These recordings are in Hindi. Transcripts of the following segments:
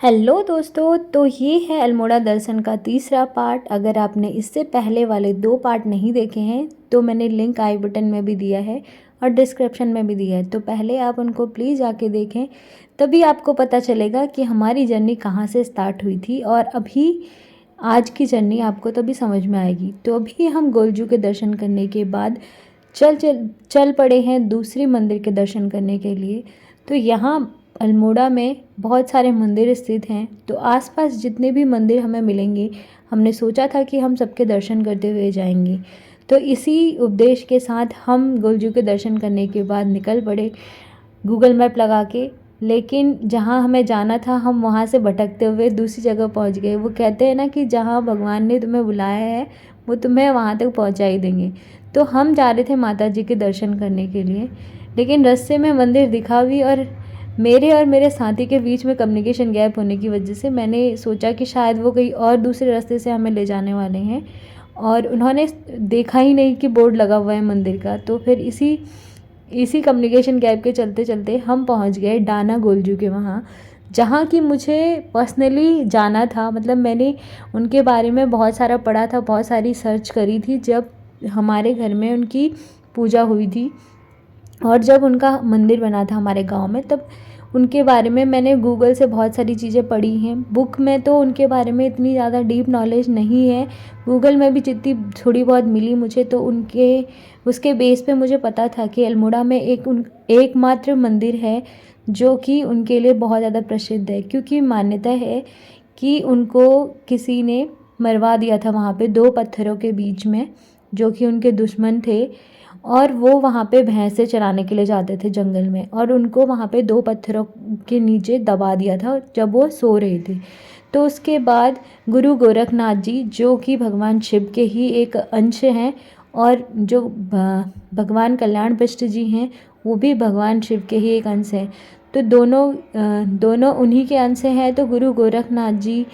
हेलो दोस्तों, तो ये है अल्मोड़ा दर्शन का तीसरा पार्ट। अगर आपने इससे पहले वाले 2 पार्ट नहीं देखे हैं तो मैंने लिंक आई बटन में भी दिया है और डिस्क्रिप्शन में भी दिया है, तो पहले आप उनको प्लीज़ जाके देखें। तभी आपको पता चलेगा कि हमारी जर्नी कहाँ से स्टार्ट हुई थी और अभी आज की जर्नी आपको तभी समझ में आएगी। तो अभी हम गोलजू के दर्शन करने के बाद चल पड़े हैं दूसरी मंदिर के दर्शन करने के लिए। तो यहाँ अल्मोड़ा में बहुत सारे मंदिर स्थित हैं, तो आसपास जितने भी मंदिर हमें मिलेंगे हमने सोचा था कि हम सबके दर्शन करते हुए जाएंगे। तो इसी उपदेश के साथ हम गोलजू के दर्शन करने के बाद निकल पड़े गूगल मैप लगा के। लेकिन जहाँ हमें जाना था हम वहाँ से भटकते हुए दूसरी जगह पहुँच गए। वो कहते हैं ना कि जहाँ भगवान ने तुम्हें बुलाया है वो तुम्हें वहाँ तक पहुँचा ही देंगे। तो हम जा रहे थे माता जी के दर्शन करने के लिए, लेकिन रास्ते में मंदिर दिखा भी और मेरे साथी के बीच में कम्युनिकेशन गैप होने की वजह से मैंने सोचा कि शायद वो कहीं और दूसरे रास्ते से हमें ले जाने वाले हैं, और उन्होंने देखा ही नहीं कि बोर्ड लगा हुआ है मंदिर का। तो फिर इसी कम्युनिकेशन गैप के चलते चलते हम पहुंच गए डाना गोलजू के वहाँ, जहाँ की मुझे पर्सनली जाना था। मतलब मैंने उनके बारे में बहुत सारा पढ़ा था, बहुत सारी सर्च करी थी जब हमारे घर में उनकी पूजा हुई थी और जब उनका मंदिर बना था हमारे गांव में, तब उनके बारे में मैंने गूगल से बहुत सारी चीज़ें पढ़ी हैं। बुक में तो उनके बारे में इतनी ज़्यादा डीप नॉलेज नहीं है, गूगल में भी जितनी थोड़ी बहुत मिली मुझे, तो उसके बेस पे मुझे पता था कि अल्मोड़ा में एकमात्र मंदिर है जो कि उनके लिए बहुत ज़्यादा प्रसिद्ध है, क्योंकि मान्यता है कि उनको किसी ने मरवा दिया था वहाँ पे 2 पत्थरों के बीच में, जो कि उनके दुश्मन थे। और वो वहाँ पे भैंसें चराने के लिए जाते थे जंगल में, और उनको वहाँ पे 2 पत्थरों के नीचे दबा दिया था जब वो सो रहे थे। तो उसके बाद गुरु गोरखनाथ जी, जो कि भगवान शिव के ही एक अंश हैं, और जो भगवान कल्याण बिष्ट जी हैं वो भी भगवान शिव के ही एक अंश हैं। तो दोनों उन्हीं के अंश हैं। तो गुरु गोरखनाथ जी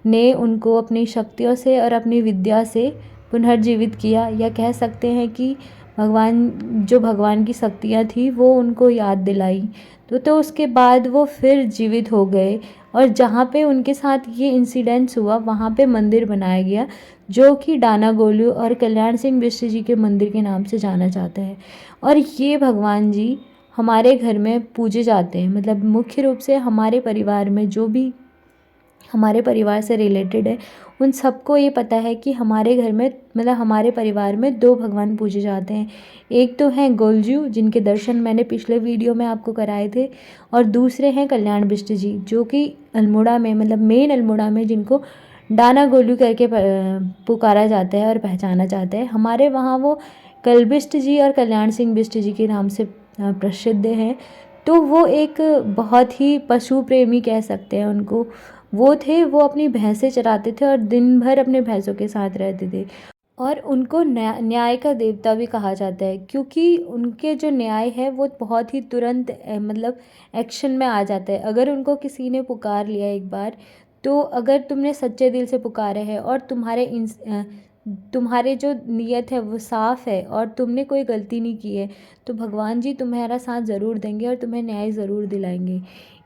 ने उनको अपनी शक्तियों से और अपनी विद्या से पुनर्जीवित किया, या कह सकते हैं कि भगवान की शक्तियाँ थी वो उनको याद दिलाई। तो उसके बाद वो फिर जीवित हो गए, और जहाँ पे उनके साथ ये इंसिडेंट्स हुआ वहाँ पे मंदिर बनाया गया, जो कि डाना गोलू और कल्याण सिंह बिष्ट जी के मंदिर के नाम से जाना जाता है। और ये भगवान जी हमारे घर में पूजे जाते हैं। मतलब मुख्य रूप से हमारे परिवार में जो भी हमारे परिवार से रिलेटेड है उन सबको ये पता है कि हमारे घर में, मतलब हमारे परिवार में 2 भगवान पूजे जाते हैं। एक तो हैं गोलजू, जिनके दर्शन मैंने पिछले वीडियो में आपको कराए थे, और दूसरे हैं कल्याण बिष्ट जी, जो कि अल्मोड़ा में, मतलब मेन अल्मोड़ा में, जिनको डाना गोलू करके पुकारा जाता है और पहचाना जाता है। हमारे वहाँ वो कलबिष्ट जी और कल्याण सिंह बिष्ट जी के नाम से प्रसिद्ध हैं। तो वो एक बहुत ही पशु प्रेमी कह सकते हैं उनको। वो अपनी भैंसें चराते थे और दिन भर अपने भैंसों के साथ रहते थे, और उनको न्याय का देवता भी कहा जाता है, क्योंकि उनके जो न्याय है वो बहुत ही तुरंत मतलब एक्शन में आ जाता है। अगर उनको किसी ने पुकार लिया एक बार, तो अगर तुमने सच्चे दिल से पुकारा है और तुम्हारे जो नीयत है वो साफ़ है और तुमने कोई गलती नहीं की है, तो भगवान जी तुम्हारा साथ ज़रूर देंगे और तुम्हें न्याय ज़रूर दिलाएंगे।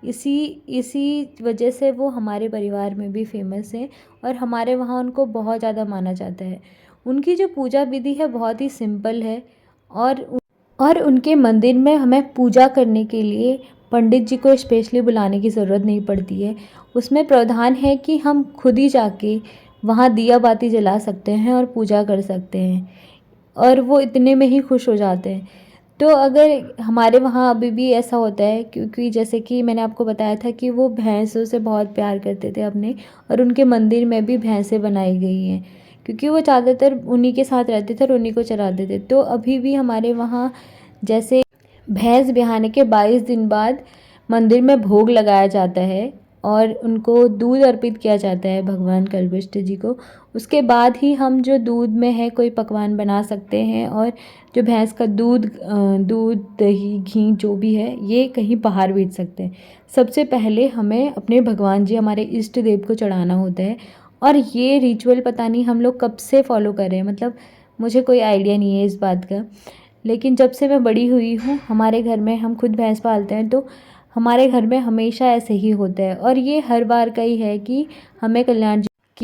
इसी वजह से वो हमारे परिवार में भी फेमस हैं, और हमारे वहाँ उनको बहुत ज़्यादा माना जाता है। उनकी जो पूजा विधि है बहुत ही सिंपल है, और उनके मंदिर में हमें पूजा करने के लिए पंडित जी को स्पेशली बुलाने की ज़रूरत नहीं पड़ती है। उसमें प्रावधान है कि हम खुद ही जाके वहाँ दिया बाती जला सकते हैं और पूजा कर सकते हैं, और वो इतने में ही खुश हो जाते हैं। तो अगर हमारे वहाँ अभी भी ऐसा होता है, क्योंकि जैसे कि मैंने आपको बताया था कि वो भैंसों से बहुत प्यार करते थे अपने, और उनके मंदिर में भी भैंसें बनाई गई हैं, क्योंकि वो ज़्यादातर उन्हीं के साथ रहते थे और उन्हीं को चराते थे। तो अभी भी हमारे वहाँ जैसे भैंस ब्याहने के 22 दिन बाद मंदिर में भोग लगाया जाता है और उनको दूध अर्पित किया जाता है भगवान कलबिष्ट जी को। उसके बाद ही हम जो दूध में है कोई पकवान बना सकते हैं, और जो भैंस का दूध दही घी जो भी है ये कहीं बाहर बेच सकते हैं। सबसे पहले हमें अपने भगवान जी, हमारे इष्ट देव को चढ़ाना होता है, और ये रिचुअल पता नहीं हम लोग कब से फॉलो कर रहे हैं। मतलब मुझे कोई आइडिया नहीं है इस बात का, लेकिन जब से मैं बड़ी हुई हूँ हमारे घर में हम खुद भैंस पालते हैं, तो हमारे घर में हमेशा ऐसे ही होता है और ये हर बार का ही है कि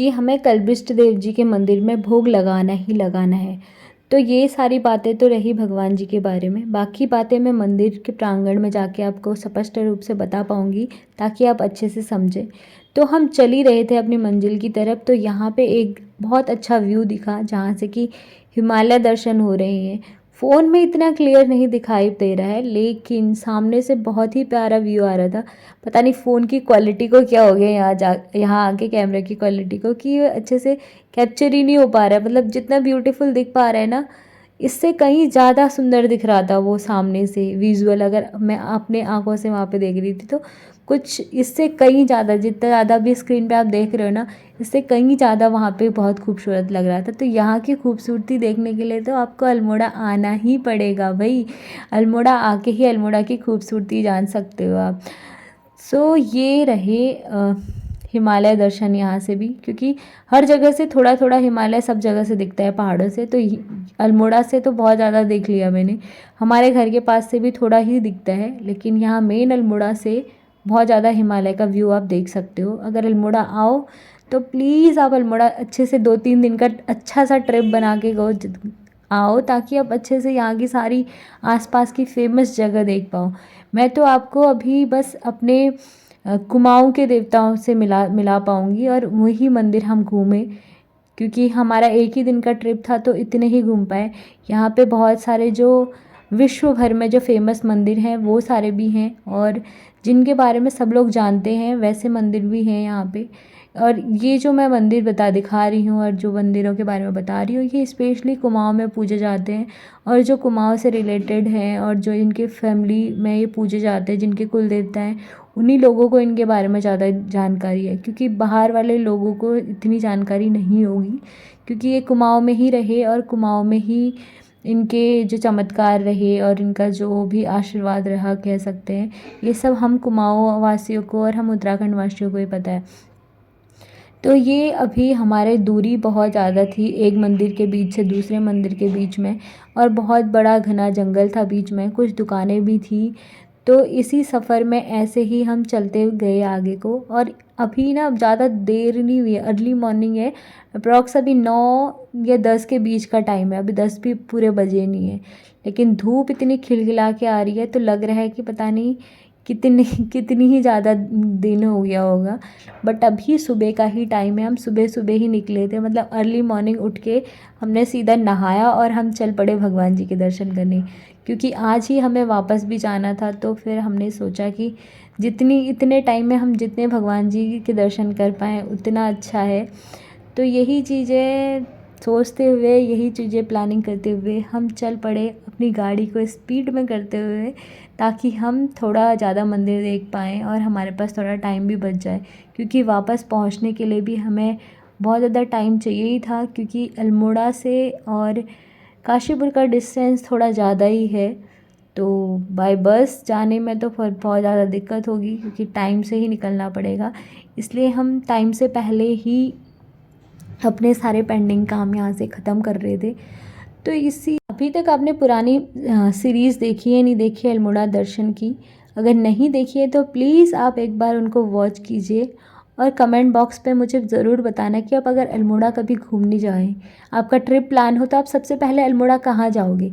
हमें कल्पिष्ट देव जी के मंदिर में भोग लगाना ही लगाना है। तो ये सारी बातें तो रही भगवान जी के बारे में, बाकी बातें मैं मंदिर के प्रांगण में जाके आपको स्पष्ट रूप से बता पाऊँगी ताकि आप अच्छे से समझें। तो हम चल ही रहे थे अपनी मंजिल की तरफ, तो यहाँ पे एक बहुत अच्छा व्यू दिखा जहाँ से कि हिमालय दर्शन हो रहे हैं। फ़ोन में इतना क्लियर नहीं दिखाई दे रहा है, लेकिन सामने से बहुत ही प्यारा व्यू आ रहा था। पता नहीं फ़ोन की क्वालिटी को क्या हो गया यहाँ आके कैमरे की क्वालिटी को कि ये अच्छे से कैप्चर ही नहीं हो पा रहा है। मतलब जितना ब्यूटीफुल दिख पा रहा है ना, इससे कहीं ज़्यादा सुंदर दिख रहा था वो सामने से विजुअल, अगर मैं अपने आँखों से वहाँ पे देख रही थी तो कुछ इससे कहीं ज़्यादा, जितना ज़्यादा भी स्क्रीन पे आप देख रहे हो ना, इससे कहीं ज़्यादा वहाँ पे बहुत खूबसूरत लग रहा था। तो यहाँ की खूबसूरती देखने के लिए तो आपको अल्मोड़ा आना ही पड़ेगा भाई। अल्मोड़ा आके ही अल्मोड़ा की खूबसूरती जान सकते हो आप। सो ये रहे हिमालय दर्शन यहाँ से भी, क्योंकि हर जगह से थोड़ा थोड़ा हिमालय सब जगह से दिखता है पहाड़ों से, तो अल्मोड़ा से तो बहुत ज़्यादा देख लिया मैंने। हमारे घर के पास से भी थोड़ा ही दिखता है, लेकिन यहाँ मेन अल्मोड़ा से बहुत ज़्यादा हिमालय का व्यू आप देख सकते हो। अगर अल्मोड़ा आओ तो प्लीज़ आप अल्मोड़ा अच्छे से 2-3 दिन का अच्छा सा ट्रिप बना के आओ, ताकि आप अच्छे से यहाँ की सारी आसपास की फेमस जगह देख पाओ। मैं तो आपको अभी बस अपने कुमाऊँ के देवताओं से मिला पाऊँगी और वही मंदिर हम घूमें, क्योंकि हमारा एक ही दिन का ट्रिप था तो इतने ही घूम पाए। यहाँ पे बहुत सारे जो विश्व भर में जो फेमस मंदिर हैं वो सारे भी हैं, और जिनके बारे में सब लोग जानते हैं वैसे मंदिर भी हैं यहाँ पे। और ये जो मैं मंदिर दिखा रही हूँ और जो मंदिरों के बारे में बता रही हूँ, ये स्पेशली कुमाऊँ में पूजे जाते हैं, और जो कुमाऊँ से रिलेटेड हैं और जो इनके फैमिली में ये पूजे जाते हैं, जिनके कुल देवता हैं, उन्हीं लोगों को इनके बारे में ज़्यादा जानकारी है, क्योंकि बाहर वाले लोगों को इतनी जानकारी नहीं होगी, क्योंकि ये कुमाऊँ में ही रहे और कुमाऊँ में ही इनके जो चमत्कार रहे और इनका जो भी आशीर्वाद रहा कह सकते हैं, ये सब हम कुमाऊँ वासियों को और हम उत्तराखंड वासियों को ही पता है। तो ये अभी हमारे दूरी बहुत ज़्यादा थी एक मंदिर के बीच से दूसरे मंदिर के बीच में, और बहुत बड़ा घना जंगल था बीच में, कुछ दुकानें भी थी। तो इसी सफ़र में ऐसे ही हम चलते गए आगे को, और अभी ना ज़्यादा देर नहीं हुई है, अर्ली मॉर्निंग है, अप्रॉक्स अभी 9 या 10 के बीच का टाइम है, अभी 10 भी पूरे बजे नहीं है, लेकिन धूप इतनी खिलखिला के आ रही है तो लग रहा है कि पता नहीं कितनी कितनी ही ज़्यादा दिन हो गया होगा। बट अभी सुबह का ही टाइम है, हम सुबह सुबह ही निकले थे, मतलब अर्ली मॉर्निंग उठ के हमने सीधा नहाया और हम चल पड़े भगवान जी के दर्शन करने, क्योंकि आज ही हमें वापस भी जाना था। तो फिर हमने सोचा कि इतने टाइम में हम जितने भगवान जी के दर्शन कर पाएँ उतना अच्छा है। तो यही चीज़ें सोचते हुए, यही चीज़ें प्लानिंग करते हुए हम चल पड़े अपनी गाड़ी को स्पीड में करते हुए, ताकि हम थोड़ा ज़्यादा मंदिर देख पाएँ और हमारे पास थोड़ा टाइम भी बच जाए, क्योंकि वापस पहुंचने के लिए भी हमें बहुत ज़्यादा टाइम चाहिए ही था, क्योंकि अल्मोड़ा से और काशीपुर का डिस्टेंस थोड़ा ज़्यादा ही है। तो बाय बस जाने में तो फिर बहुत ज़्यादा दिक्कत होगी, क्योंकि टाइम से ही निकलना पड़ेगा, इसलिए हम टाइम से पहले ही अपने सारे पेंडिंग काम यहाँ से ख़त्म कर रहे थे। तो इसी अभी तक आपने पुरानी सीरीज़ देखी है नहीं देखी है अल्मोड़ा दर्शन की, अगर नहीं देखी है तो प्लीज़ आप एक बार उनको वॉच कीजिए, और कमेंट बॉक्स पे मुझे ज़रूर बताना कि आप अगर अल्मोड़ा कभी घूमने जाएं, आपका ट्रिप प्लान हो, तो आप सबसे पहले अल्मोड़ा कहाँ जाओगे।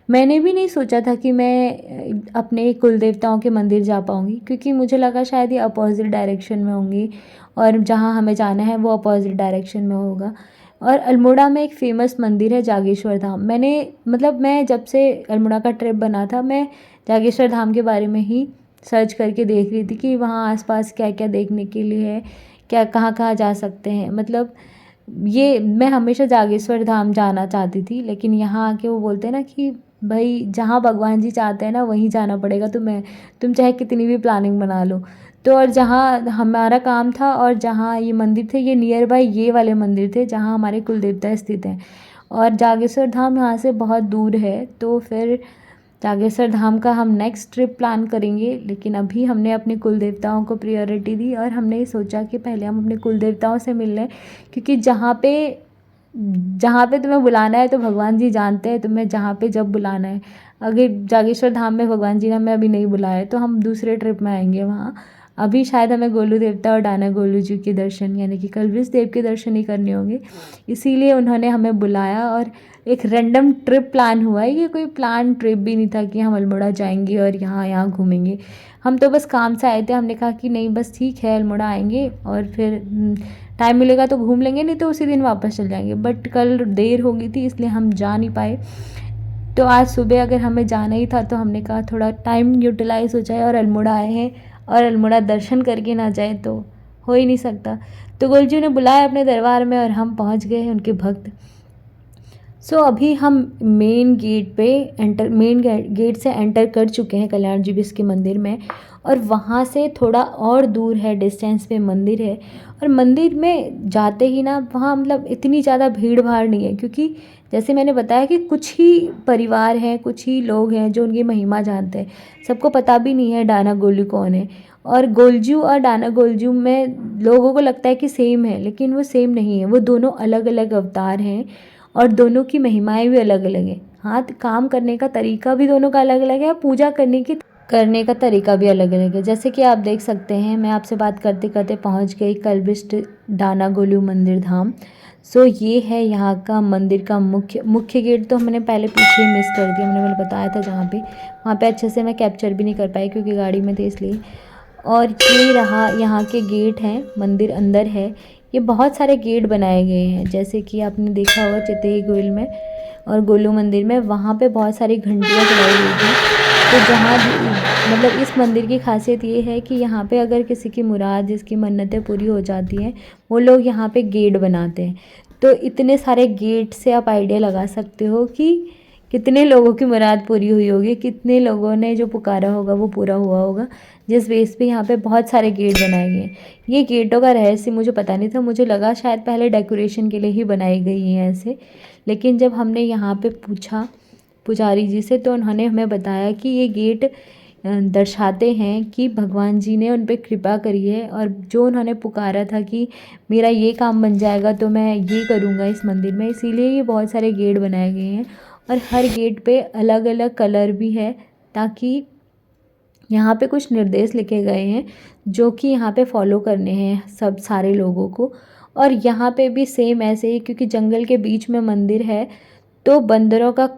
मैंने भी नहीं सोचा था कि मैं अपने कुल देवताओं के मंदिर जा पाऊँगी, क्योंकि मुझे लगा शायद ये अपोजिट डायरेक्शन में होंगी और जहाँ हमें जाना है वो अपोजिट डायरेक्शन में होगा। और अल्मोड़ा में एक फ़ेमस मंदिर है जागेश्वर धाम। मैं जब से अल्मोड़ा का ट्रिप बना था, मैं जागेश्वर धाम के बारे में ही सर्च करके देख रही थी कि वहाँ आसपास क्या क्या देखने के लिए है, क्या कहाँ कहाँ जा सकते हैं। मतलब ये मैं हमेशा जागेश्वर धाम जाना चाहती थी, लेकिन यहाँ आके वो बोलते हैं ना कि भाई जहाँ भगवान जी चाहते हैं ना वहीं जाना पड़ेगा तुम्हें, तुम चाहे कितनी भी प्लानिंग बना लो। तो और जहाँ हमारा काम था और जहाँ ये मंदिर थे, ये नियर बाय ये वाले मंदिर थे जहाँ हमारे कुल देवता स्थित हैं, और जागेश्वर धाम यहाँ से बहुत दूर है। तो फिर जागेश्वर धाम का हम नेक्स्ट ट्रिप प्लान करेंगे, लेकिन अभी हमने अपने कुल देवताओं को प्रायोरिटी दी और हमने सोचा कि पहले हम अपने कुल देवताओं से मिल लें, क्योंकि जहाँ पे जहाँ पे तुम्हें बुलाना है तो भगवान जी जानते हैं तुम्हें जहाँ पे जब बुलाना है। अगर जागेश्वर धाम में भगवान जी ने हमें अभी नहीं बुलाया है तो हम दूसरे ट्रिप में आएंगे वहाँ। अभी शायद हमें गोलू देवता और डाना गोलू जी के दर्शन यानी कि कलवृष देव के दर्शन ही करने होंगे, इसीलिए उन्होंने हमें बुलाया। और एक रैंडम ट्रिप प्लान हुआ है, ये कोई प्लान ट्रिप भी नहीं था कि हम अल्मोड़ा जाएंगे और यहाँ यहाँ घूमेंगे। हम तो बस काम से आए थे, हमने कहा कि नहीं बस ठीक है अल्मोड़ा आएंगे और फिर टाइम मिलेगा तो घूम लेंगे, नहीं तो उसी दिन वापस चल जाएंगे। बट कल देर हो गई थी इसलिए हम जा नहीं पाए। तो आज सुबह अगर हमें जाना ही था तो हमने कहा थोड़ा टाइम यूटिलाइज़ हो जाए और अल्मोड़ा आए हैं और अल्मोड़ा दर्शन करके ना जाए तो हो ही नहीं सकता। तो गोलजू ने बुलाया अपने दरबार में और हम पहुंच गए हैं उनके भक्त। सो अभी हम मेन गेट से एंटर कर चुके हैं कल्याण जी बिस्की मंदिर में। और वहाँ से थोड़ा और दूर है डिस्टेंस पे मंदिर है। और मंदिर में जाते ही ना वहाँ मतलब इतनी ज़्यादा भीड़ भाड़ नहीं है, क्योंकि जैसे मैंने बताया कि कुछ ही परिवार हैं, कुछ ही लोग हैं जो उनकी महिमा जानते हैं। सबको पता भी नहीं है डाना गोलू कौन है। और गोलजू और डाना गोलजू में लोगों को लगता है कि सेम है, लेकिन वो सेम नहीं है, वो दोनों अलग अलग अवतार हैं और दोनों की महिमाएं भी अलग अलग हैं। हाथ काम करने का तरीका भी दोनों का अलग अलग है, पूजा करने का तरीका भी अलग अलग है। जैसे कि आप देख सकते हैं मैं आपसे बात करते करते पहुंच गई कलबिस्ट डाना गोलू मंदिर धाम। सो ये है यहाँ का मंदिर का मुख्य गेट। तो मैंने पहले पीछे ही मिस कर दिया, मैंने बताया था जहाँ पे, वहाँ पे अच्छे से मैं कैप्चर भी नहीं कर पाई क्योंकि गाड़ी में थे इसलिए। और ये रहा यहाँ के गेट हैं, मंदिर अंदर है। ये बहुत सारे गेट बनाए गए हैं जैसे कि आपने देखा होगा चितेही गोयल में और गोलू मंदिर में, वहाँ पे बहुत सारी घंटियाँ चलाई गई थी। तो जहाँ मतलब इस मंदिर की खासियत ये है कि यहाँ पे अगर किसी की मुराद, जिसकी मन्नतें पूरी हो जाती हैं, वो लोग यहाँ पे गेट बनाते हैं। तो इतने सारे गेट से आप आइडिया लगा सकते हो कि कितने लोगों की मुराद पूरी हुई होगी, कितने लोगों ने जो पुकारा होगा वो पूरा हुआ होगा, जिस बेस पे यहाँ पे बहुत सारे गेट बनाए गए हैं। ये गेटों का रहस्य मुझे पता नहीं था, मुझे लगा शायद पहले डेकोरेशन के लिए ही बनाई गई हैं ऐसे। लेकिन जब हमने यहाँ पे पूछा पुजारी जी से तो उन्होंने हमें बताया कि ये गेट दर्शाते हैं कि भगवान जी ने उन पर कृपा करी है और जो उन्होंने पुकारा था कि मेरा ये काम बन जाएगा तो मैं ये करूँगा इस मंदिर में, इसीलिए ये बहुत सारे गेट बनाए गए हैं। और हर गेट पे अलग अलग कलर भी है, ताकि यहाँ पे कुछ निर्देश लिखे गए हैं जो कि यहाँ पे फॉलो करने हैं सब सारे लोगों को। और यहाँ पे भी सेम ऐसे ही, क्योंकि जंगल के बीच में मंदिर है तो बंदरों का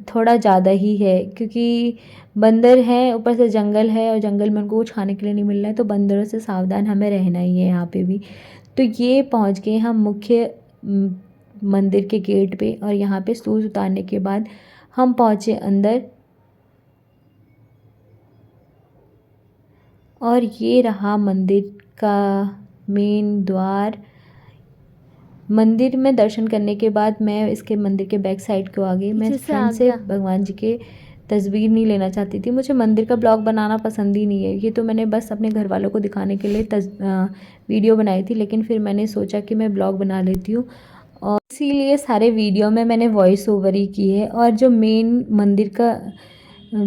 थोड़ा ज़्यादा ही है, क्योंकि बंदर हैं ऊपर से जंगल है और जंगल में उनको कुछ खाने के लिए नहीं मिल रहा है, तो बंदरों से सावधान हमें रहना ही है यहाँ पे भी। तो ये पहुँच गए हम मुख्य मंदिर के गेट पे और यहाँ पे सूज उतारने के बाद हम पहुँचे अंदर। और ये रहा मंदिर का मेन द्वार। मंदिर में दर्शन करने के बाद मैं इसके मंदिर के बैक साइड को आ गई। मैं फ्रंट से भगवान जी के तस्वीर नहीं लेना चाहती थी, मुझे मंदिर का ब्लॉग बनाना पसंद ही नहीं है। ये तो मैंने बस अपने घर वालों को दिखाने के लिए वीडियो बनाई थी, लेकिन फिर मैंने सोचा कि मैं ब्लॉग बना लेती हूँ और इसीलिए सारे वीडियो में मैंने वॉइस ओवर ही की है। और जो मेन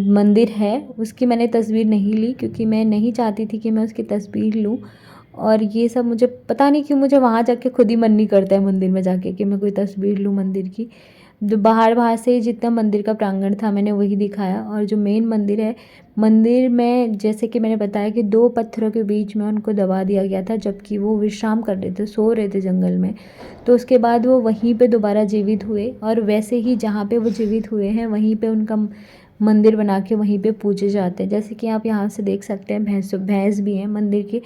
मंदिर है उसकी मैंने तस्वीर नहीं ली, क्योंकि मैं नहीं चाहती थी कि मैं उसकी तस्वीर लूँ। और ये सब मुझे पता नहीं क्यों मुझे वहाँ जाके खुद ही मन नहीं करता है मंदिर में जाके कि मैं कोई तस्वीर लूँ मंदिर की। जो बाहर से जितना मंदिर का प्रांगण था मैंने वही दिखाया। और जो मेन मंदिर है, मंदिर में जैसे कि मैंने बताया कि 2 पत्थरों के बीच में उनको दबा दिया गया था जबकि वो विश्राम कर रहे थे, सो रहे थे जंगल में। तो उसके बाद वो वहीं पे दोबारा जीवित हुए और वैसे ही जहाँ पे वो जीवित हुए हैं वहीं पे उनका मंदिर बना के वहीं पे पूजे जाते हैं। जैसे कि आप यहाँ से देख सकते हैं भैंस भी हैं मंदिर के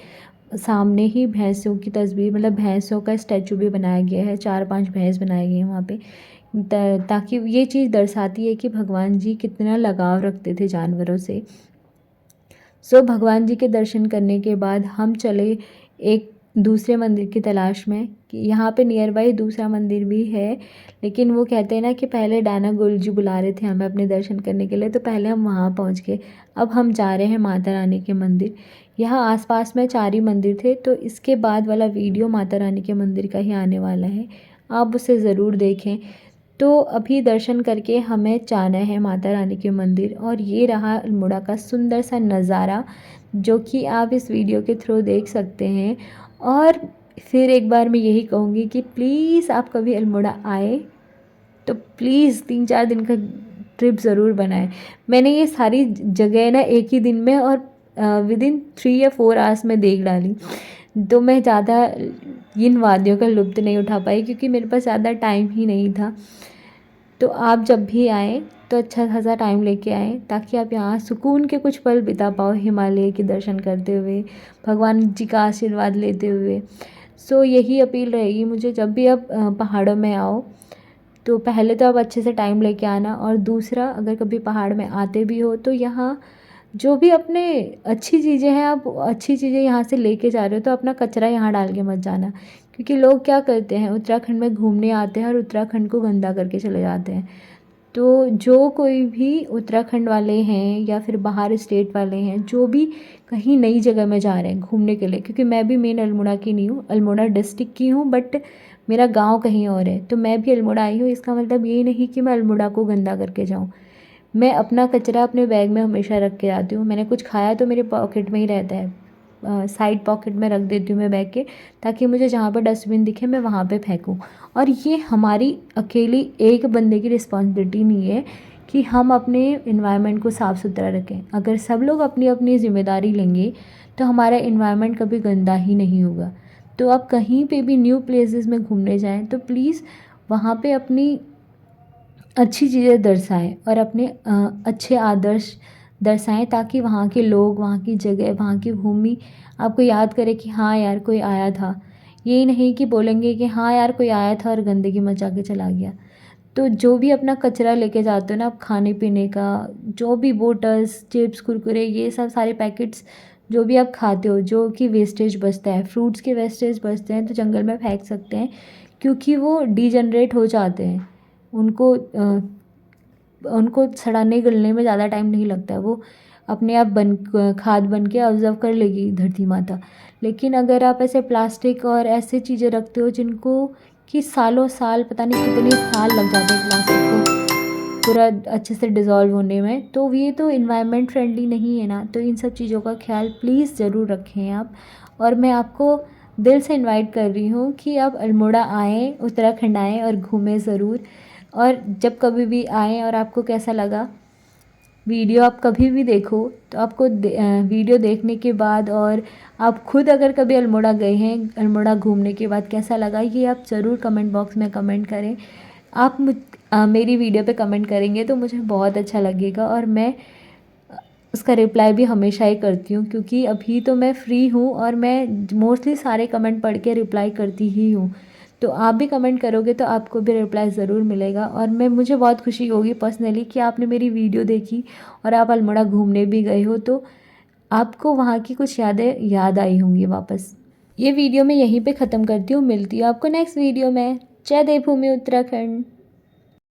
सामने ही, भैंसों की तस्वीर मतलब भैंसों का स्टैचू भी बनाया गया है, 4-5 भैंस बनाए गए हैं वहाँ पे, ताकि ये चीज़ दर्शाती है कि भगवान जी कितना लगाव रखते थे जानवरों से। सो भगवान जी के दर्शन करने के बाद हम चले एक दूसरे मंदिर की तलाश में कि यहाँ पे नियर बाई दूसरा मंदिर भी है, लेकिन वो कहते हैं ना कि पहले डाना गोलू जी बुला रहे थे हमें अपने दर्शन करने के लिए, तो पहले हम वहाँ पहुँच गए। अब हम जा रहे हैं माता रानी के मंदिर। यहाँ आसपास में 4 ही मंदिर थे, तो इसके बाद वाला वीडियो माता रानी के मंदिर का ही आने वाला है, आप उसे ज़रूर देखें। तो अभी दर्शन करके हमें जाना है माता रानी के मंदिर। और ये रहा अल्मोड़ा का सुंदर सा नज़ारा जो कि आप इस वीडियो के थ्रू देख सकते हैं। और फिर एक बार मैं यही कहूँगी कि प्लीज़ आप कभी अल्मोड़ा आए तो प्लीज़ 3-4 दिन का ट्रिप ज़रूर बनाएं। मैंने ये सारी जगह ना एक ही दिन में और विदिन 3 या 4 आवर्स में देख डाली। तो मैं ज़्यादा इन वादियों का लुत्फ़ नहीं उठा पाई क्योंकि मेरे पास ज़्यादा टाइम ही नहीं था। तो आप जब भी आएँ तो अच्छा खासा टाइम लेके आएँ ताकि आप यहाँ सुकून के कुछ पल बिता पाओ हिमालय के दर्शन करते हुए, भगवान जी का आशीर्वाद लेते हुए। सो यही अपील रहेगी मुझे, जब भी आप पहाड़ों में आओ तो पहले तो आप अच्छे से टाइम लेके आना, और दूसरा अगर कभी पहाड़ में आते भी हो तो यहाँ जो भी अपने अच्छी चीज़ें हैं, आप अच्छी चीज़ें यहाँ से लेके जा रहे हो तो अपना कचरा यहाँ डाल के मत जाना। क्योंकि लोग क्या करते हैं, उत्तराखंड में घूमने आते हैं और उत्तराखंड को गंदा करके चले जाते हैं। तो जो कोई भी उत्तराखंड वाले हैं या फिर बाहर स्टेट वाले हैं, जो भी कहीं नई जगह में जा रहे हैं घूमने के लिए, क्योंकि मैं भी मेन अल्मोड़ा की नहीं हूँ, अल्मोड़ा डिस्ट्रिक्ट की हूँ, बट मेरा गांव कहीं और है, तो मैं भी अल्मोड़ा आई हूँ। इसका मतलब ये नहीं कि मैं अल्मोड़ा को गंदा करके जाऊँ। मैं अपना कचरा अपने बैग में हमेशा रख के आती हूँ। मैंने कुछ खाया तो मेरे पॉकेट में ही रहता है, साइड पॉकेट में रख देती हूँ मैं बैग के, ताकि मुझे जहाँ पर डस्टबिन दिखे मैं वहाँ पे फेंकूँ। और ये हमारी अकेली एक बंदे की रिस्पॉन्सिबिलिटी नहीं है कि हम अपने इन्वायरमेंट को साफ़ सुथरा रखें। अगर सब लोग अपनी अपनी ज़िम्मेदारी लेंगे तो हमारा इन्वायरमेंट कभी गंदा ही नहीं होगा। तो आप कहीं पे भी न्यू प्लेसेस में घूमने जाएं तो प्लीज़ वहाँ पे अपनी अच्छी चीज़ें दर्शाएं और अपने अच्छे आदर्श दर्शाएं, ताकि वहाँ के लोग, वहाँ की जगह, वहाँ की भूमि आपको याद करे कि हाँ यार कोई आया था। यही नहीं कि बोलेंगे कि हाँ यार कोई आया था और गंदगी मचा के चला गया। तो जो भी अपना कचरा लेके जाते हो ना आप, खाने पीने का, जो भी बोटल्स, चिप्स, कुरकुरे, ये सब सारे पैकेट्स जो भी आप खाते हो, जो कि वेस्टेज बचता है, फ्रूट्स के वेस्टेज बचते हैं तो जंगल में फेंक सकते हैं, क्योंकि वो डीजनरेट हो जाते हैं। उनको सड़ाने गलने में ज़्यादा टाइम नहीं लगता है, वो अपने आप खाद बन के ऑब्ज़र्व कर लेगी धरती माता। लेकिन अगर आप ऐसे प्लास्टिक और ऐसे चीज़ें रखते हो जिनको कि सालों साल, पता नहीं कितने साल लग जाते हैं प्लास्टिक को पूरा अच्छे से डिज़ोल्व होने में, तो ये तो इन्वायरमेंट फ्रेंडली नहीं है ना। तो इन सब चीज़ों का ख्याल प्लीज़ ज़रूर रखें आप। और मैं आपको दिल से इनवाइट कर रही हूँ कि आप अल्मोड़ा आएँ, उत्तराखंड आएँ और घूमें ज़रूर। और जब कभी भी आएँ और आपको कैसा लगा वीडियो, आप कभी भी देखो तो आपको वीडियो देखने के बाद, और आप खुद अगर कभी अल्मोड़ा गए हैं, अल्मोड़ा घूमने के बाद कैसा लगा, ये आप ज़रूर कमेंट बॉक्स में कमेंट करें। आप मेरी वीडियो पे कमेंट करेंगे तो मुझे बहुत अच्छा लगेगा, और मैं उसका रिप्लाई भी हमेशा ही करती हूँ, क्योंकि अभी तो मैं फ्री हूँ और मैं मोस्टली सारे कमेंट पढ़ के रिप्लाई करती ही हूँ। तो आप भी कमेंट करोगे तो आपको भी रिप्लाई ज़रूर मिलेगा, और मुझे बहुत खुशी होगी पर्सनली कि आपने मेरी वीडियो देखी और आप अल्मोड़ा घूमने भी गए हो, तो आपको वहाँ की कुछ यादें याद आई होंगी वापस। ये वीडियो मैं यहीं पे ख़त्म करती हूँ, मिलती हूँ आपको नेक्स्ट वीडियो में। जय देवभूमि उत्तराखंड।